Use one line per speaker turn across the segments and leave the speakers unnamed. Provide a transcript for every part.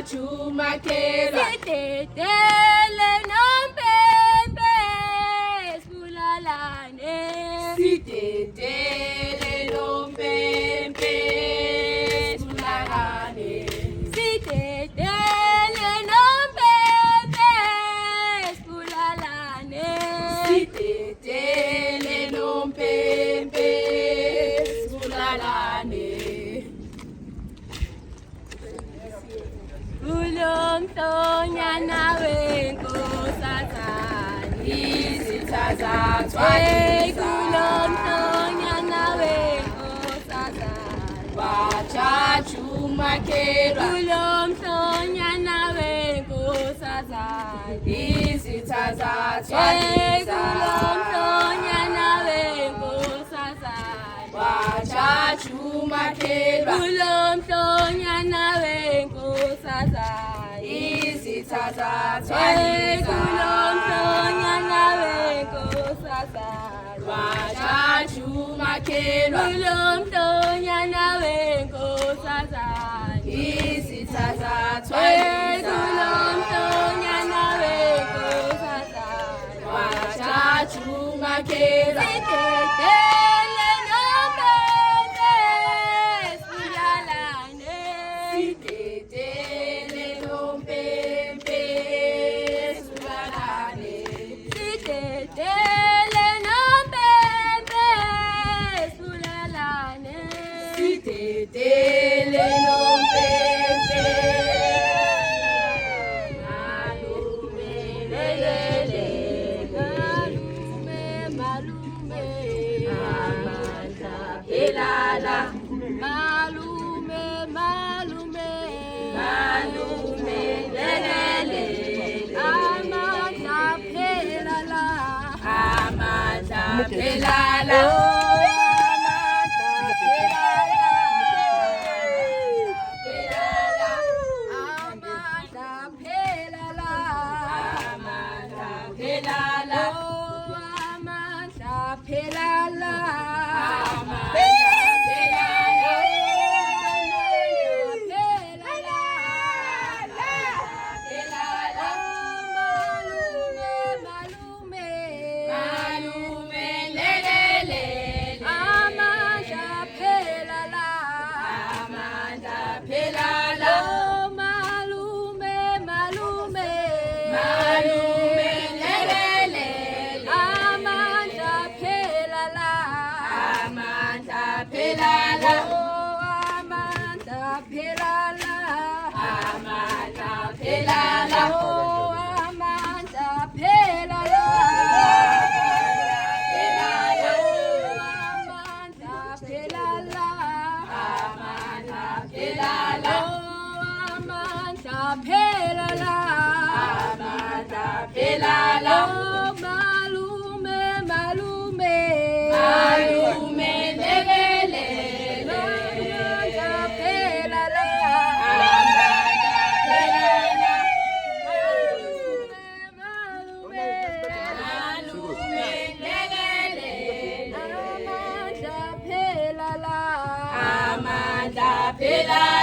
Chumakela
Sitetele nompempe Sibulalane
Sitetele nompempe Sibulalane
Sitetele nompempe Sibulalane
Sitetele nompempe Sibulalane
Ulomhlonyana wenkosazane
Izithatha
Kulomhlonyana wenkosazane
Chumakela
Kulomhlonyana wenkosazane
Izithatha
Kulomhlonyana wenkosazane
Chumakela
Kulomhlonyana wenkosazane
Izithatha
Kulomhlonyana wenkosazane
Chumakela
Kulomhlonyana wenkosazane
Izithatha
Kulomhlonyana wenkosazane
Chumakela
Sitetele nompempe Sibulalane
Sitetele nompempe Sibulalane
Sitetele nompempe Sibulalane
Sitetele nompempe Malume lelele
Malume
Amandla elala
Malume
Malume lelele
Amandla phelala
Amandla elala
Phelala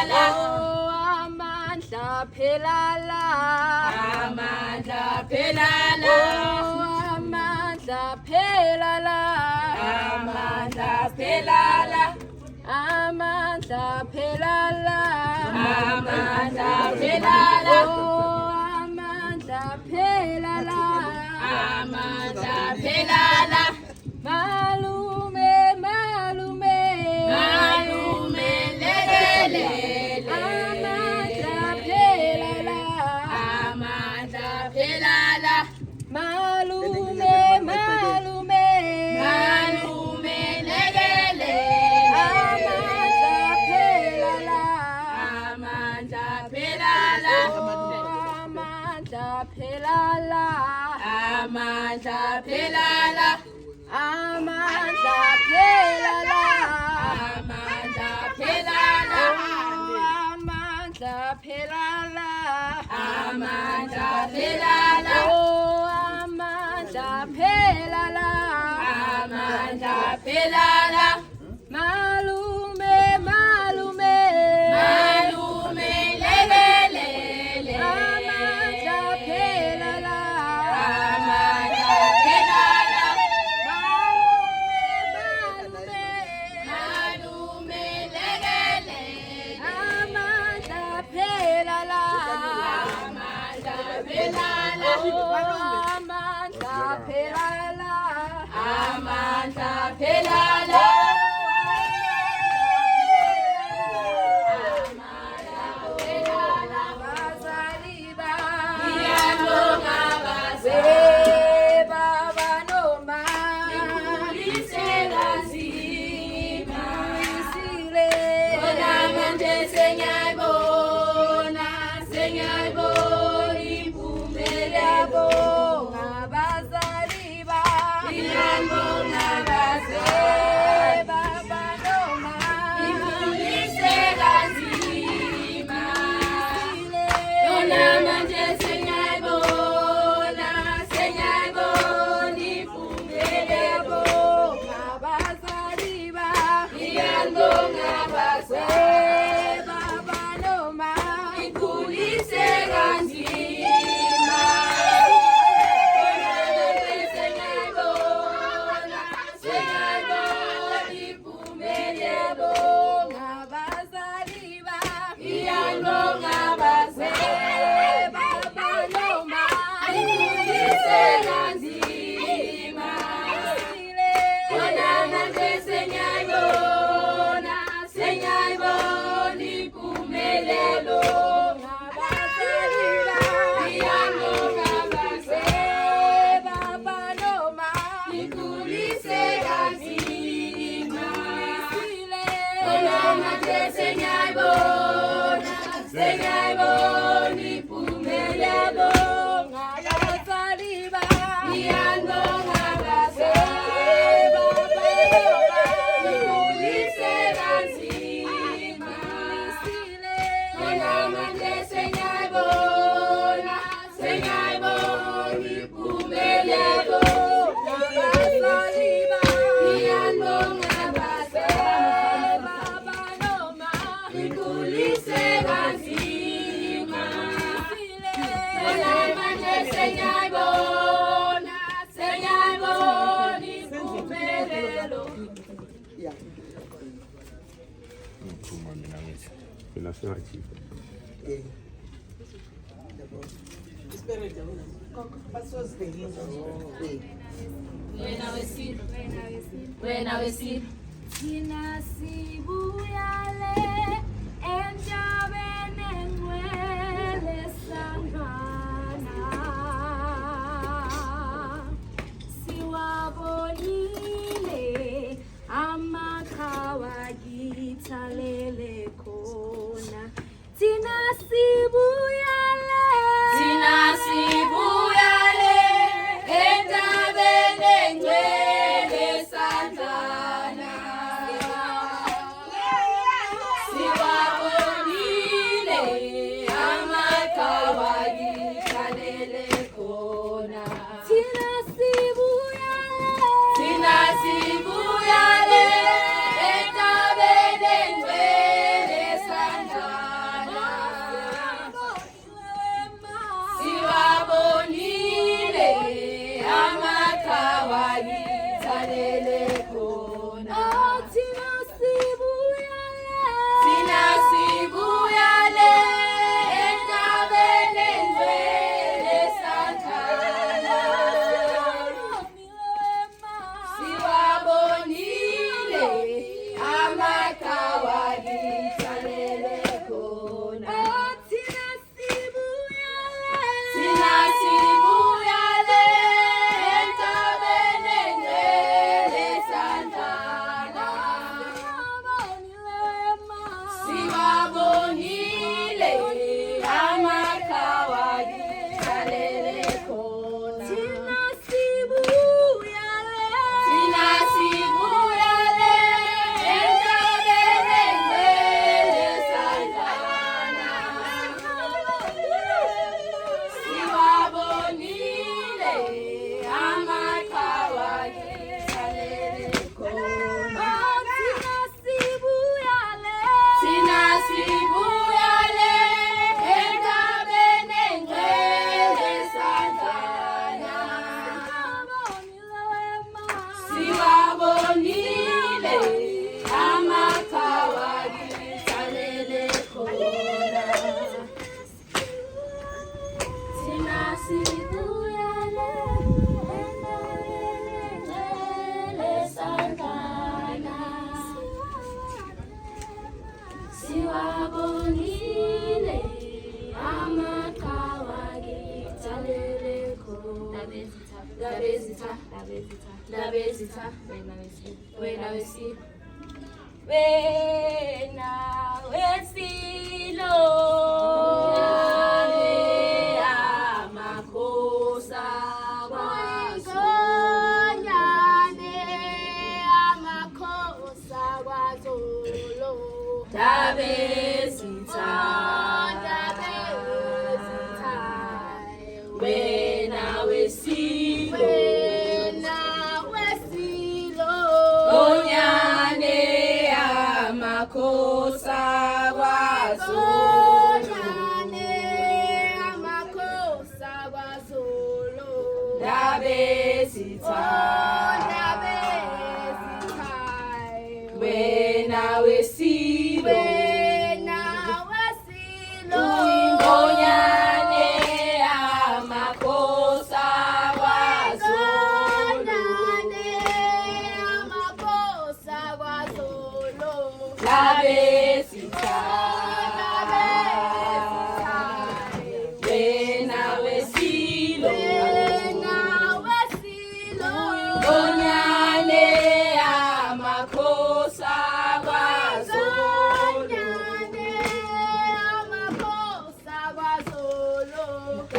Amandla phelala
Amandla phelala
Amandla phelala
Amandla phelala
Amandla phelala
Amandla phelala
Amandla phelala
Malume
Malume lelele
Amandla phelala
Amandla phelala
Malume
Malume lelele
Amandla phelala
Amandla phelala
Amandla phelala
Amandla phelala
Amandla phelala
Amandla phelala
Amandla phelala
Amandla phelala
Amandla phelala
Amandla phelala
Malume
Malume lelele Wena wesilo
Thina sibuyale enjabeni engcwele sangana siwabonile amakhawa kithalele khona thina sibuyale
entabeni engcwele sangana siwabonile Labezitha,
Labezitha,
wena wesilo,
wena wesilo,
amakhosi
Uyingonyane amakhosi akwaZulu,
Labezitha, wena wesilo, Onyane amakhosi akwaZulu, Labezitha, wena wesilo, Uyingonyane amakhosi akwaZulu, Labezitha, wena wesilo, Onyane amakhosi akwaZulu,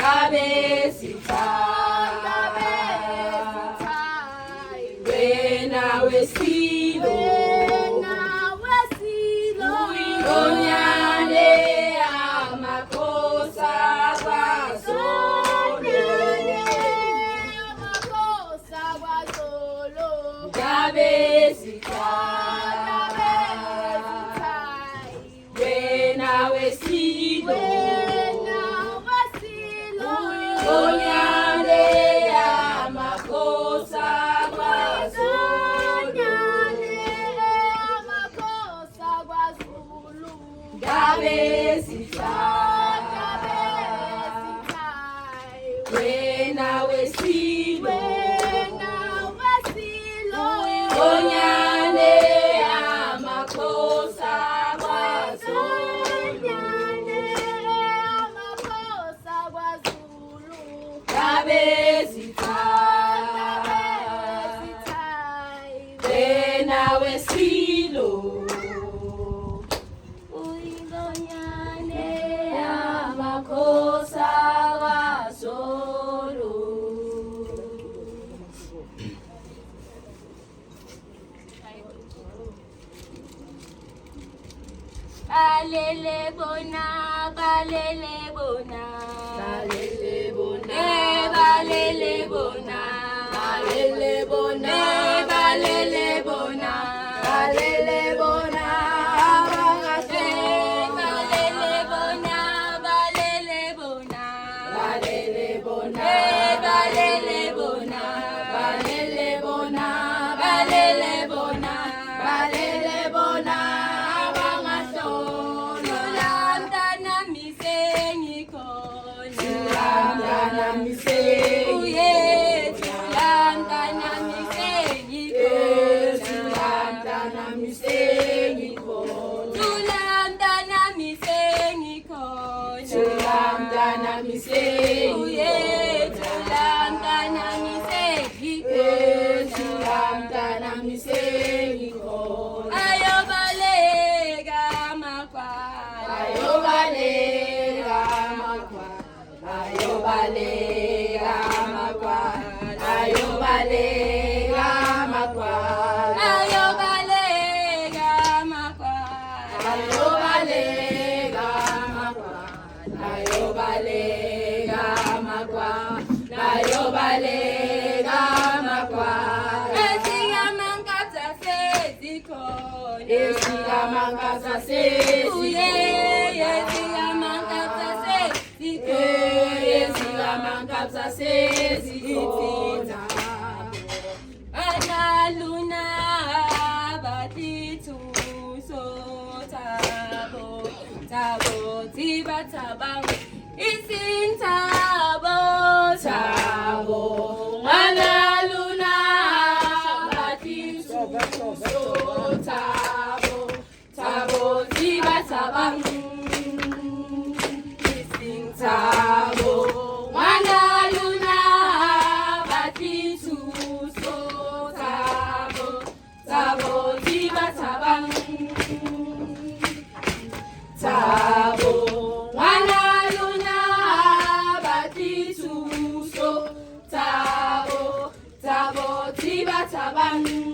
Labezitha, wena wesilo, Onyane amakhosi akwaZulu, Labezitha, wena wesilo, Onyane amakhosi akwaZulu, Labezitha, wena wesilo, Onyane amakhosi akwaZulu, Labezitha, wena wesilo,
Uyingonyane
amakhosi akwaZulu.
balele bona, balele bona,
Balele bona,
balele bona,
balele bona,
balele bona,
balele bona, abangase,
balele bona, balele bona,
balele bona,
balele bona,
balele bona,
balele bona,
balele bona, abangahlolwa.
Tulamdana misengi khona,
Tulamdana
uye tulamdana misengi
Tulamdana misengi khona,
tulamdana misengi khona,
tulamdana misengi
uye tulamdana misengi
tulamdana misengi khona,
ayobaleka makwala,
ayobaleka amakhwala, ayobaleka amakhwala, ayobaleka amakhwala,
ayobaleka makwala,
ayobaleka amakhwala, ayobaleka amakhwala, ayobaleka amakhwala.
ezingamankaza sezikhona,
Esilamangaza
uye ezingamankaza sezikhona,
esilamangaza sezikhona,
analuna batithu sotabo, tabo tibatabang isintabo,
Thabo Manaluna Batithu Thabo Thabo Tibatabang Thabo Manaluna Batithu Thabo Ziba Thabang. Thabo ngwana lona batli thuso. Thabo Ziba Thabang.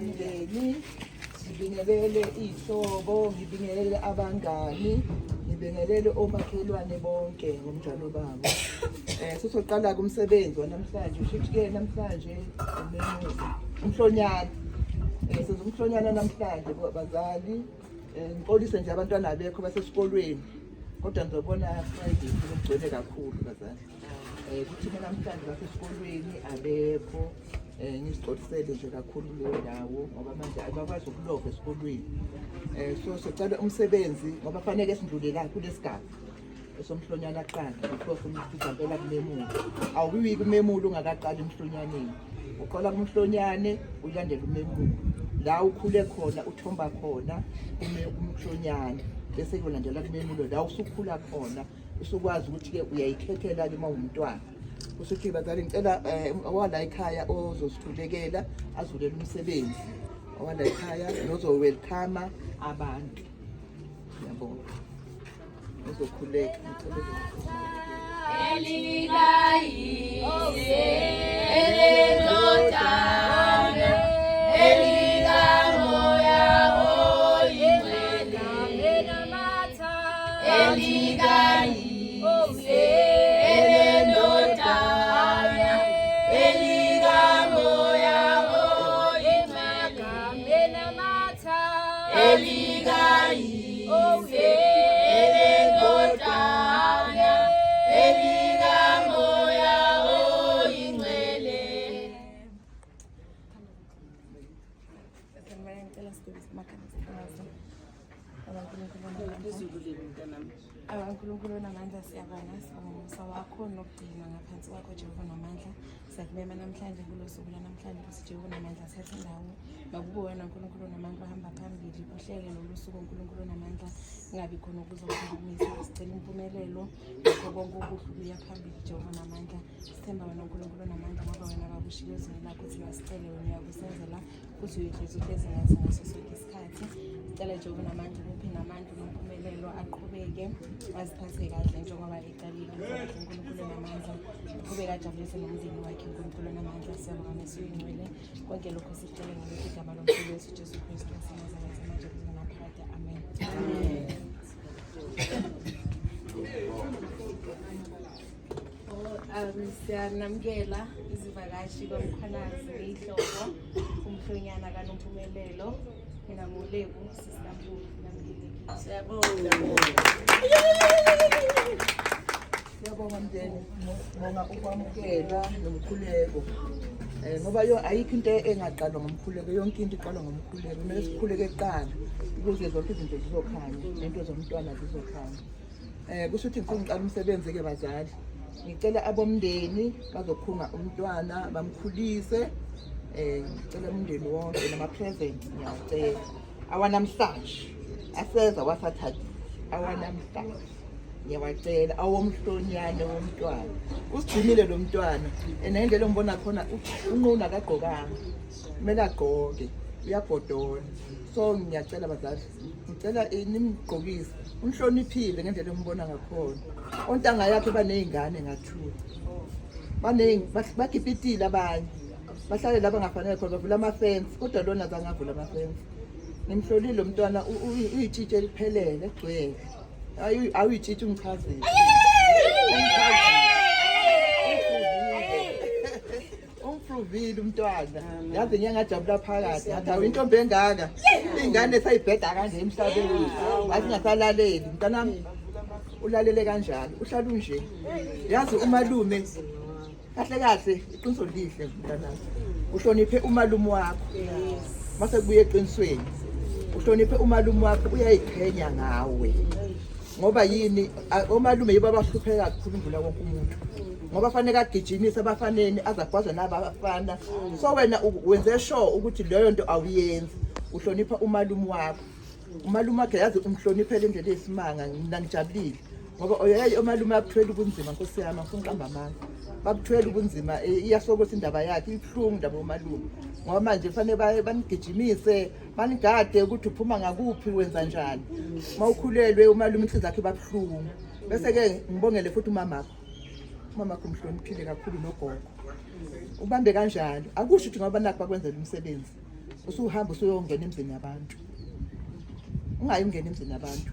umndeni, ngibingelele ihlobo, ngibingelele abangani, ngibingelele omakhelwane bonke ngomnjalo babo. Sizoqala kumsebenzi wanamhlanje, ushithi-ke namhlanje umhlonyana. Sizumhlonyana namhlanje bazali. Ngixolise nje abantwana abekho basesikolweni. Kodwa ngizobona Friday kugcwele kakhulu bazali. Kuthi namhlanje basesikolweni abekho. Ngizixolisele nje kakhulu leyo ndawo ngoba manje abakwazi ukulova esikolweni. So sicela umsebenzi ngoba fanele sindlule la kulesigaba esomhlonyana kuqala because umhlonyana kumemulo. Awuyi kumemulo ungakaqali emhlonyaneni. Uqala kumhlonyane ulandele umemulo. La ukhule khona uthomba khona umhlonyane bese kulandela kumemulo la usukhula khona usukwazi ukuthi ke uyayikhethela ke mawumntwana. Usuthi bazali ngicela wala ekhaya ozosithulekela azulela umsebenzi. Wala ekhaya nozo welcome abantu. Ngiyabonga. Uzokhuleka
uNkulunkulu namandla siyabonga ngomusa wakho nokugcina ngaphansi kwakho Jehova namandla. Siyakubema namhlanje kulo suku lanamhlanje ukuthi Jehova namandla sithathe indawo makube wena uNkulunkulu namandla ohamba phambili kuhleke lolu suku uNkulunkulu namandla kungabi khona okuzokuphazamisa. Sicela impumelelo yakho konke okuhlubuya phambili Jehova namandla. Sithemba wena uNkulunkulu namandla ngoba wena bakushilo izwi lakho ukuthi wasicela wena uyakusenzela futhi uyehlezi uhlezi ngathi ngaso sonke isikhathi. Sicela Jehova namandla uphe namandla nompumelelo aqhubeke aziphathe kahle njengoba eqalile uNkulunkulu namandla aqhubeke ajabulise nomndeni wakhe uNkulunkulu namandla. Siyabonga mesiyingcwele konke lokho sicela ngalo igama lomkhulu wethu Jesu Kristu waseNazaretha manje kuze naphakade. Amen. Siyanamukela izivakashi komkhalazi ihlobo umhlonyana kaNompumelelo. Mina nguLebu Sisilampulu namkeleki.
Siyabonga mndeni ngoba ukwamukela nomkhuleko. Ngoba ayikho into engaqalwa ngomkhuleko, yonke into iqalwa ngomkhuleko. Kumele sikhuleke kuqala ukuze zonke izinto zizokhanya nento zomntwana zizokhanya. Kusho ukuthi ngifuna uqala umsebenzi ke bazali. Ngicela abomndeni bazokhunga umntwana bamkhulise. Ngicela umndeni wonke nama-present ngiyacela. Awanamhlanje aseza wasathatha awanamhlanje ngiyawacela awomhlonyane womntwana. Usigcinile lo mntwana nendlela ombona khona unquna kagqokanga kumele agqoke uyagodola. So ngiyacela bazali ngicela nimgqokise unhloniphile ngendlela ombona ngakhona. Ontanga yakhe banezingane ngathula bagibhitile abanye bahlale laba ngafanele khona bavula ama-fence kodwa lona zangavula ama-fence. Ngimhlolile lo mntwana uyitshitshe eliphelele egcwele. Awuyitshitshe umchazile. Umfruvile umntwana. Yazi ngiyangajabula phakathi. Ngathi awintombi engaka. Ingane sayibheda kanje emhlabeni. Wathi ngasalaleli. Mntanami ulalele kanjalo. Uhlala unje. Yazi umalume kahle kahle iqiniso lihle mntanami. Uhloniphe umalume wakho. Mase kubuye eqinisweni. Uhloniphe umalume wakho uyayiqhenya ngawe. Ngoba yini omalume yibo abahlupheka kakhulu indlula wonke umuntu. Ngoba fanele agijimise abafaneni azagwaza nabafana. So wena wenze sure ukuthi leyo nto awuyenzi. Uhlonipha umalume wakho. Umalume wakhe yazi umhloniphele indlela esimanga ngijabulile. Ngoba oyaye omalume abuthwele ubunzima Nkosi yami ngifuna uqamba amanga. Babuthwele ubunzima iyasokotha indaba yakhe ibhlungu indaba yomalume. Ngoba manje fanele banigijimise banigade ukuthi uphuma ngakuphi wenza njani. Mawukhulelwe umalume inhliziyo yakhe babhlungu. Bese ke ngibongele futhi umama wakho umhloniphile kakhulu nogogo. Ubambe kanjalo akusho ukuthi ngoba nakho bakwenzela umsebenzi. usuhamba usuyongena emzini yabantu. Ungayingena emzini yabantu.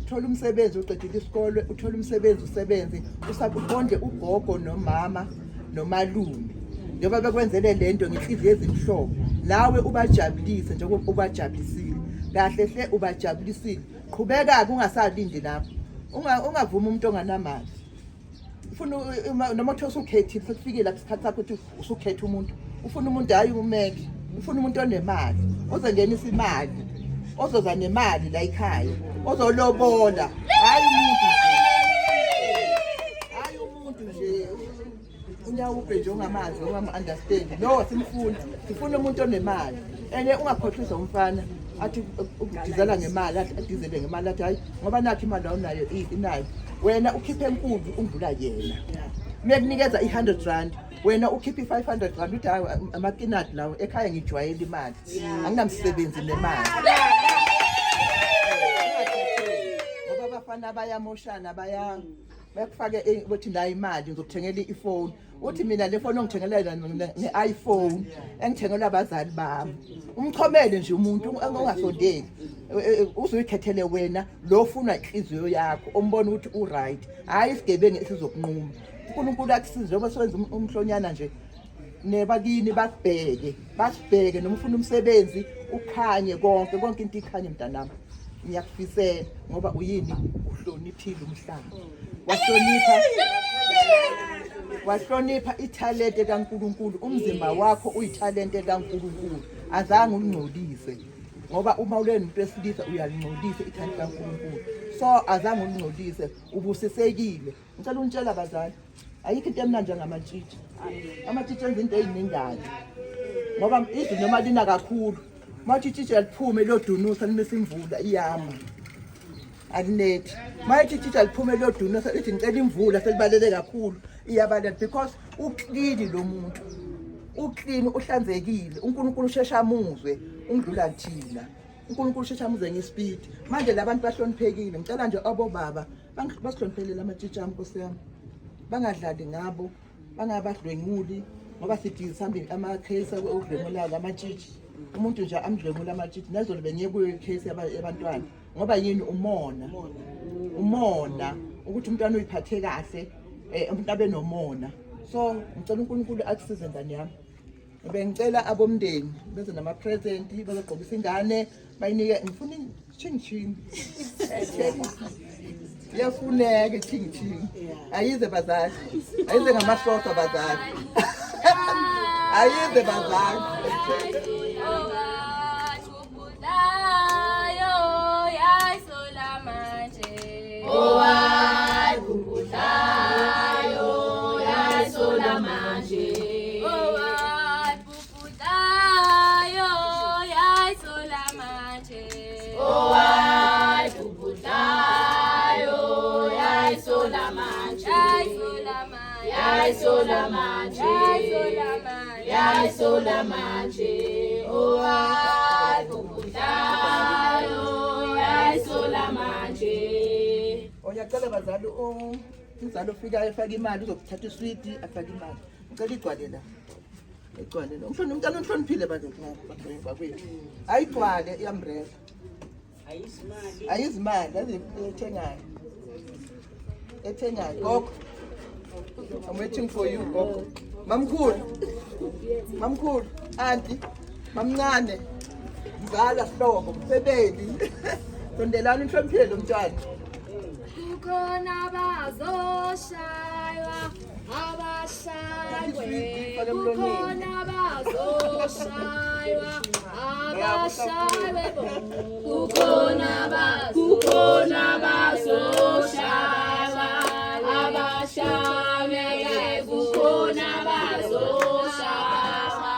Uthola umsebenzi uqedile isikole, uthola umsebenzi usebenze, usabonde ugogo nomama nomalume. Njengoba bekwenzele lento ngenhliziyo ezimhlophe, nawe ubajabulise njengoba ubajabulisile. Kahle hle ubajabulisile. Qhubeka ungasalindi lapho. Ungavuma umuntu onganamali. Ufuna noma uthi usukhethile sekufike lapho isikhathi sakho ukuthi usukhetha umuntu. Ufuna umuntu hayi umeke. Ufuna umuntu onemali, ozongenisa imali, ozoza nemali la ekhaya, ozolobola, hayi umuntu nje. Unyawo ubhe nje ongamazi, ongam-understand. No, simfuni. Sifuna umuntu onemali. Ungakhohlisa umfana athi ukudizela ngemali, adizele ngemali athi hayi ngoba nakho imali awunayo inayo. Wena ukhiphe enkulu undlula yena. Mekunikeza i100 wena ukhiphe i500 uthi hayi amakinati lawo ekhaya ngijwayele imali. Anginamsebenzi nemali. Ngoba abafana bayamoshana bakufake ukuthi nayo imali ngizokuthengela iphone. Uthi mina le phone ongithengela ne-iPhone engithengelwa abazali bami. Umchomele nje umuntu ongasondeli. Uzoyikhethele wena lo ufuna inhliziyo yakho ombona ukuthi uright. Hayi isigebengu esizokunquma. uNkulunkulu akusize njengoba siwenza umhlonyana nje nebakini basibheke noma ufuna umsebenzi ukhanye konke into ikhanye mntanami. Ngiyakufisela ngoba uyini uhloniphile umhlaba. Wahlonipha ithalente kaNkulunkulu, umzimba wakho uyithalente kaNkulunkulu. Azange ungcolise ngoba uma ulena umuntu wesilisa uyalingcolisa ithalente kaNkulunkulu. So azange ungcolise, ubusisekile. Ngicela unitshela abazali, ayikho into emnandi njengamatshitshi. Amatshitshi enza into eziningana. Ngoba izwi noma lina kakhulu, matshitshi aliphume lodunusa limisa imvula iyama. Alinethi. Matshitshi aliphume lodunusa lithi ngicela imvula selibalele kakhulu iyabalela because uclean lo muntu. Uclean uhlanzekile. uNkulunkulu ushesha amuzwe ungidlula thina. uNkulunkulu ushesha amuzwe ngespeed. Manje labantu bahloniphekile. Ngicela nje abobaba basihloniphelele amatshitshi ami Nkosi yami. Bangadlali ngabo, bangabadlwenguli ngoba sithi sambe ama-case okudlwengula amatshitshi. Umuntu nje amdlwengula amatshitshi nazolo bengiye kuyo case yabantwana ngoba yini umona ukuthi umntwana uyiphathe kahle umuntu abe nomona. So ngicela uNkulunkulu akusize ngane yami. Bengicela abomndeni beze nama present bazogqokisa ingane bayinike ngifuna ching yafuneke ching ayize bazali ayize ngamasoka bazali ayize bazali Oyacela bazali umzali ofika efaka imali uzokuthatha iswidi afaka imali. Ngicela igcwale la. Igcwale la. Umntwana unhloniphile bazali bakwethu. Ayigcwale iambrela. Ayizimali ezithengayo. Ethengayo gogo. I'm waiting for you gogo. Mamkhulu, auntie, mamncane. Ngala hlobo, msebeli. Sondelana inhloniphile lo mntwana.
Kukhona bazoshaywa abashaywe. Kukhona bazoshaywa abashaywe. Kukhona bazoshaywa abashaywe. Kukhona bazoshaywa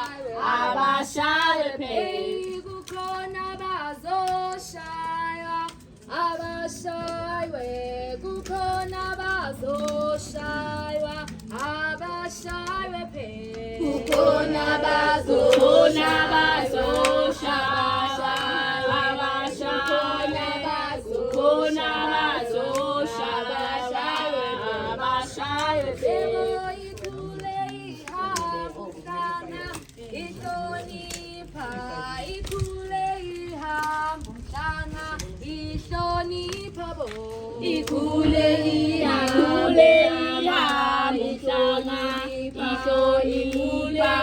abashaywe. Kukhona bazoshaywa abashaywe. Kukhona bazoshaywa abashaywe phe. Kukhona bazoshaywa abashaywe. Kukhona bazoshaywa abashaywe phe. Ithule ihafu kana ihlonipha
ikhule ihambe umhlanga ihlonipha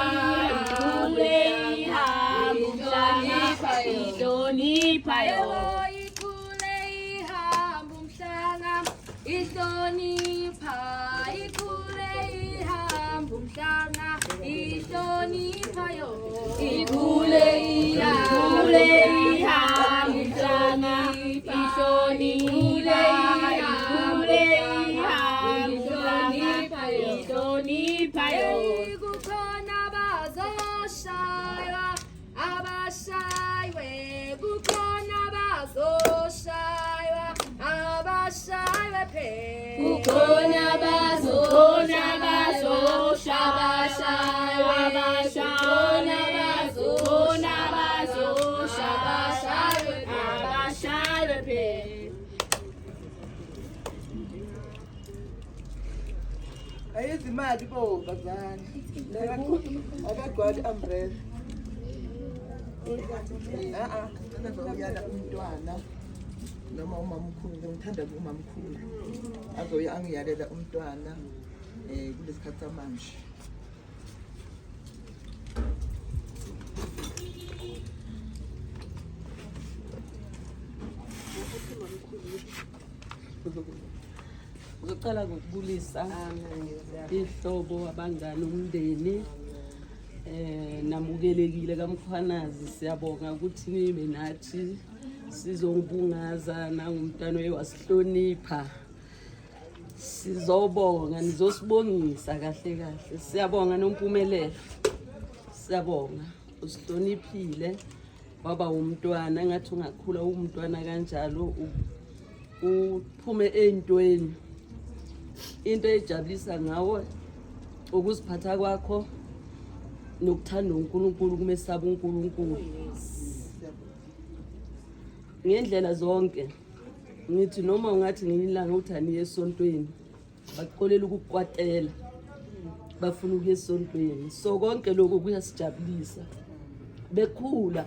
ikhule ihambe umhlanga ihlonipha
ikhule ihambe umhlanga ihlonipha ikhule ihambe umhlanga ihlonipha yo
ikhule ihambe umhlanga ihlonipha ikhule ihambe ihlonipha yo
kukhona bazoshaywa abashaywe kukhona bazoshaywa abashaywe phela
kukhona bazoshaywa abashaywe phela
ayizimali bo bazana abagcwali umbrella uyala umntwana noma umamkhulu ngithanda umamkhulu azoya angiyalela umntwana kulesikhathi samanje
Ngicela ukubulisa ihlobo abangani umndeni namukelekile kaMkhwanazi siyabonga ukuthi nibe nathi sizongibungaza nangumntwana wasihlonipha sizobonga nizosibongisa kahle kahle siyabonga nompumelelo siyabonga usihloniphile waba umntwana ngathi ungakhula umntwana kanjalo uphume entweni into ejabulisa ngawe ukuziphatha kwakho nokuthanda uNkulunkulu kumesaba uNkulunkulu ngendlela zonke ngithi noma ungathi ngiyilanga uthi aniye esontweni baqolela ukukwatela bafuna ukuya esontweni so konke lokho kuyasijabulisa bekhula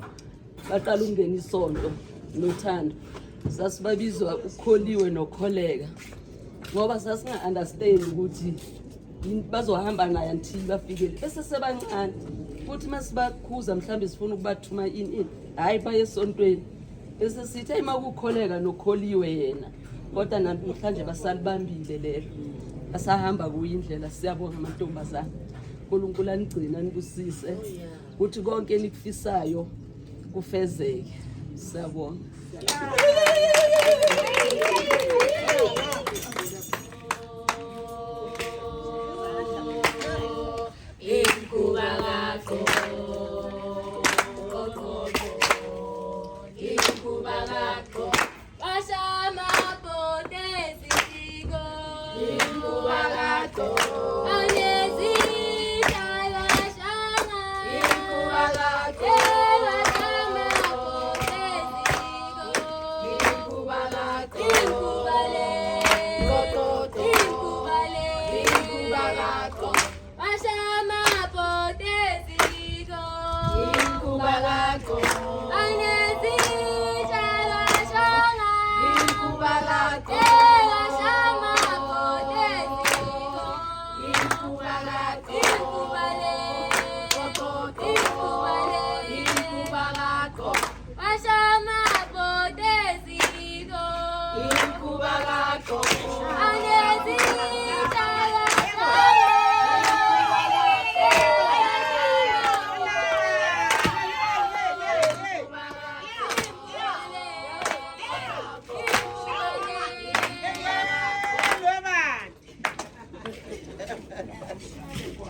baqala ukungena isonto nothando sasibabizwa ukholiwe nokholeka ngoba sasinga-understand ukuthi bazohamba naye until bafikele bese sebancane futhi masibakhuza mhlawumbe sifuna ukubathuma ini hhayi baye esontweni bese sithi hayi makukholeka nokholiwe yena kodwa namhlanje basalibambile lelo basahamba kuyindlela siyabonga amantombazana uNkulunkulu anigcina nibusise ukuthi konke enikufisayo kufezeke siyabonga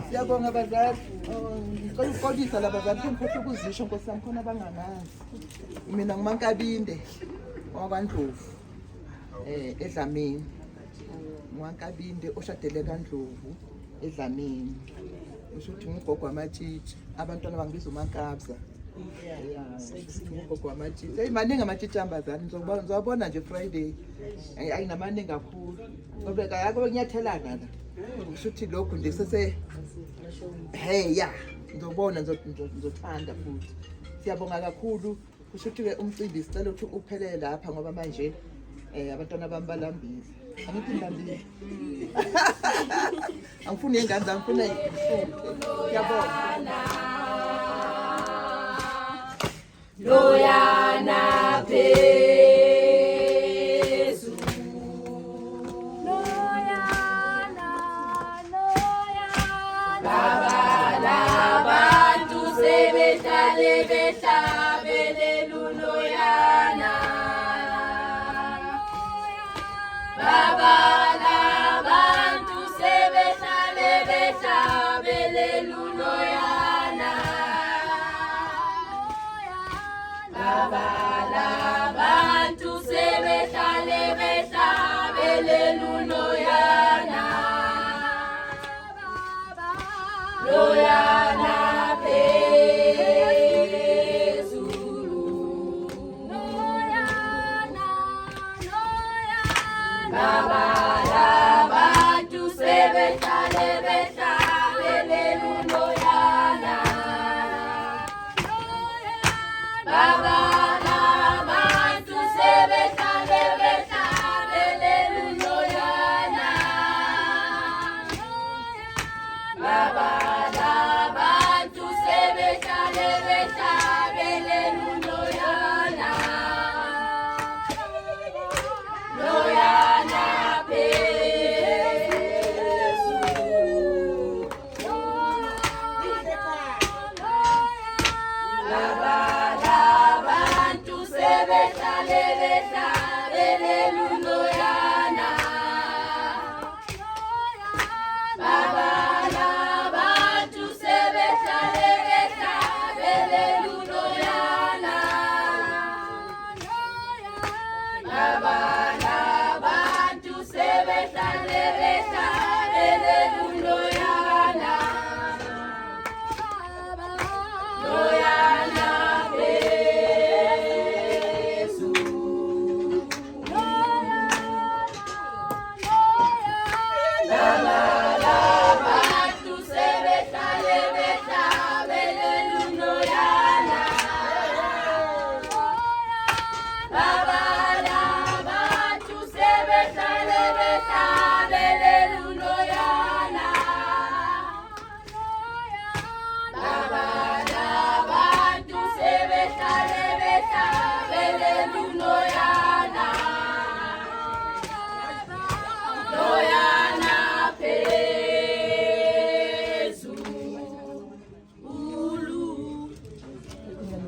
Siyabonga bazali. Ngicela ukuxolisa labazali ngifuna ukuzisho Nkosi yami khona abangamazi. Mina nguMankabinde wakwaNdlovu. Edlamini. NguMankabinde oshadele kaNdlovu eDlamini. Usho ukuthi ngugogo wamatshitshi. Abantwana bangibiza uMankabza. Ngugogo wamatshitshi. Hey maningi amatshitshi ambazali ngizobona nje Friday. Ayinamaningi kakhulu. Ngoba kayakho kunyathelana la. Usho ukuthi lokho nje sese hey ya ngizobona ngizothanda futhi siyabonga kakhulu usho ukuthi umcimbi sicela ukuthi uphelele lapha ngoba manje abantwana bami balambile angithi ngilambile angifuni ingane zami ngifuna ngiyabonga
Loyana Pesu
Loyana, Loyana.
Abantu sebehlale behlabelelu Loyana Abantu sebehlale behlabelelu Loyana Abantu sebehlale behlabelelu Loyana Loyana phezulu Abantu sebehlale behlabelelu Loyana Abantu sebehlale behlabelelu Loyana Abantu sebehlale behlabelelu Loyana Loyana phezulu Abantu sebehlale behlabelelu Loyana Abantu sebehlale behlabelelu Loyana Abantu sebehlale behlabelelu Loyana Loyana phezulu Abantu sebehlale behlabelelu Loyana Abantu sebehlale behlabelelu Loyana Abantu sebehlale behlabelelu Loyana Loyana phezulu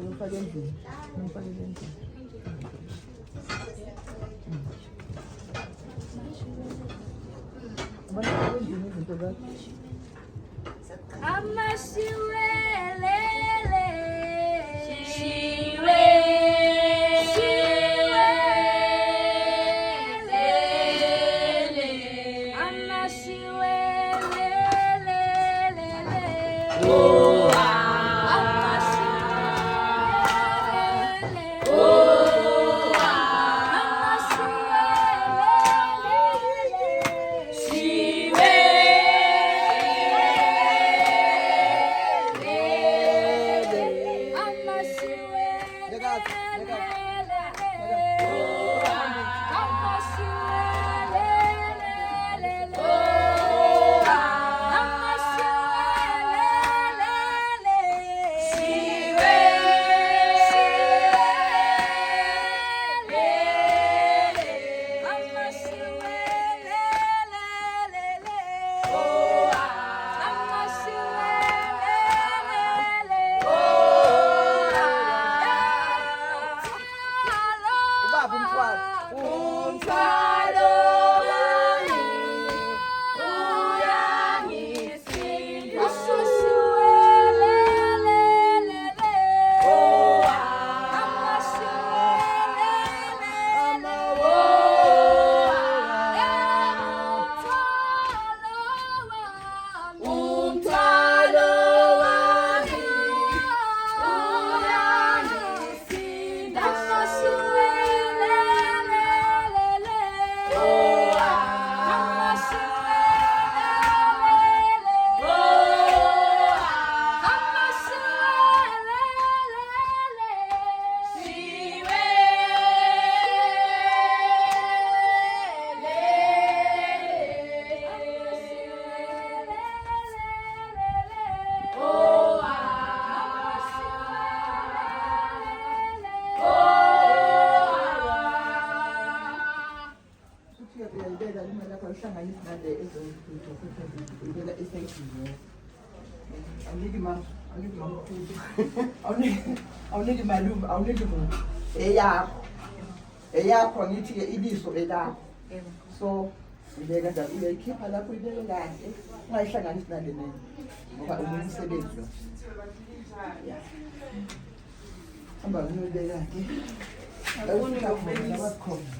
ngifake endlini ngifake endlini abantu endlini izinto zakho
Amasiwelele.
Shiwe
ubaba esayidini. Awuniki malume, awuniki muntu. Eyakho ngithi-ke iliso elakho. So ubeka njalo, uyayikhipha lapho uyibeke kahle, ungayihlanganisi nale nene ngoba umsebenzi lo. Hamba uyibeka-ke. Awufika khona.